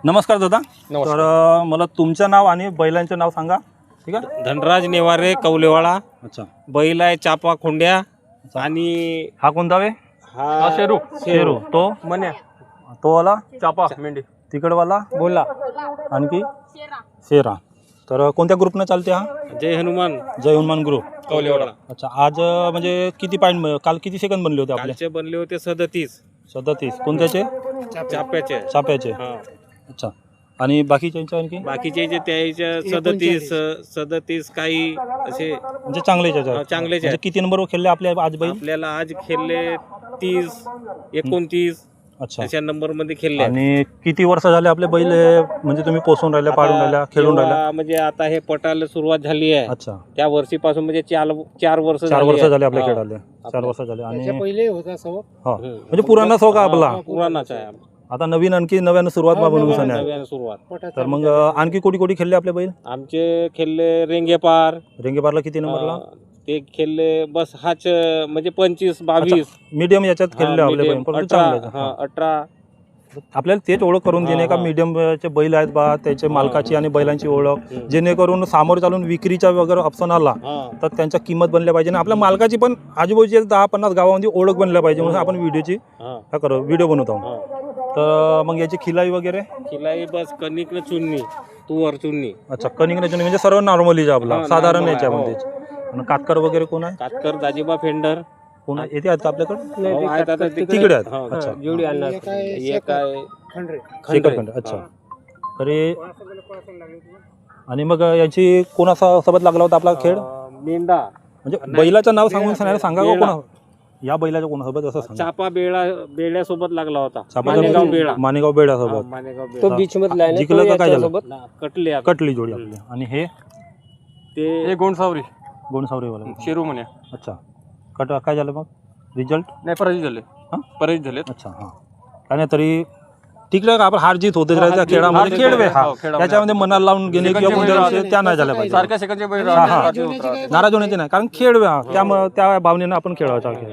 नमस्कार दादा. तर मला तुमचं नाव आणि बैलांचं नाव सांगा. ठीक आहे. धनराज नेवारे कौलेवाडा. अच्छा. बैल आहे चापा खोंड्या. आणि हा कोणता वे? हा शेरू. शेरू. तो मन्या. तो वाला चापा मेंढी. तिकडवाला बोला. आणखी शेरा. तर कोणत्या ग्रुपनं चालते हा? जय हनुमान जय हनुमान ग्रुप कौलेवाडा. अच्छा. आज म्हणजे किती पॉईंट, काल किती सेकंद बनले होते आपले? कालचे बनले होते 37. 37. कोणत्याचे? चाप्याचे. चाप्याचे. हा. अच्छा. आणि बाकीच्यांच्या आणखी बाकीचे जे त्याच्या 37 काही असे म्हणजे चांगलेच आहेत. चांगलेच म्हणजे आहेत. किती नंबरवर खेळले आपले आज बैल? आपल्याला आज खेळले 30, 29 अच्छा. अशा नंबर मध्ये खेळले. आणि किती वर्ष झाले आपले बैल हे म्हणजे तुम्ही पोसून राहिल्या, पाडून राहिल्या, खेळून राहिल्या? म्हणजे आता हे पटायला सुरुवात झाली आहे. अच्छा. त्या वर्षीपासून म्हणजे 4 वर्ष 4 वर्ष झाले आपल्या हा. खेळाले. 4 वर्ष झाले. आणि पहिले होता सव हा म्हणजे पुराणा शौक आहे आपला. पुराणाच आहे. आता नवीन आणखी नव्यानं सुरुवात बनवून आहे. नव्याने सुरुवात. तर मग आणखी कोटी कोटी खेळले आपले बैल? आमचे खेळले रेंगेपार. रेंगेपारला किती नंबरला? ते खेळले बस हाच म्हणजे 25, 22 मीडियम याच्यात खेळले आपले बैल. परंतु चांगले आहेत. 18. आपल्याला तेच ओळख करून देणे का मीडियमचे बैल आहेत बा, त्याचे मालकाची आणि बैलांची ओळख, जेणेकरून सामोर चालून विक्रीच्या वगैरे ऑप्शन आला तर त्यांच्या किंमत बनल्या पाहिजे आणि आपल्या मालकाची पण आजूबाजूच्या 10-50 गावामध्ये ओळख बनल्या पाहिजे म्हणून आपण व्हिडिओची व्हिडिओ बनवतो. तर मग याची खिलाई वगैरे? खिलाई बस कणिक चुन्नी, तुवर चुन्नी. अच्छा. कनिक म्हणजे सर्व नॉर्मली आपला साधारण याच्यामध्ये. आणि कातकर वगैरे कोण आहे? कातकर दाजीबा फेंडर. कोण येते आहेत का आपल्याकडे? आहेत आता तिकडे आहेत. अच्छा. जेवढी आणणार एक आहे शेखरखंड. अच्छा. तरी आणि मग याची कोणासोबत लागला होता आपला खेळ? मेंढा. म्हणजे बैलाचं नाव सांगून सांगा का कोणा? या बैलाच्या कोणासोबत असं सांगा. चापा बेड्यासोबत लागला होता. मानेगाव बेडा. मानेगाव बेड्यासोबत. मानेगाव तो बेडा. बीच मधला आहे ना, जिंकलं का काय झालं? कटले कटली जोडी आपली. आणि हे ते गोंडसावरी गोंडसावरीवाला. शेरू म्हणे. अच्छा. काय झालं मग रिझल्ट? नाही पराजित झाले. हां पराजित झालेत. अच्छा. हां. काय नाही तरी टिकलं का आपण हार जीत होते राहायच्या खेळामध्ये. खेळवे हा त्याच्यामध्ये मनाला लावून घेणे किंवा कोणत्या त्या नाही झाल्या पाहिजे. सारख्या सेकंडचे बैल नाराज होण्याचे नाही, कारण खेळवे हा त्यामुळे त्या भावनेनं आपण खेळायचा खेळ.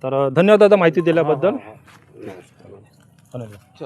तर धन्यवाद दादा माहिती दिल्याबद्दल. धन्यवाद.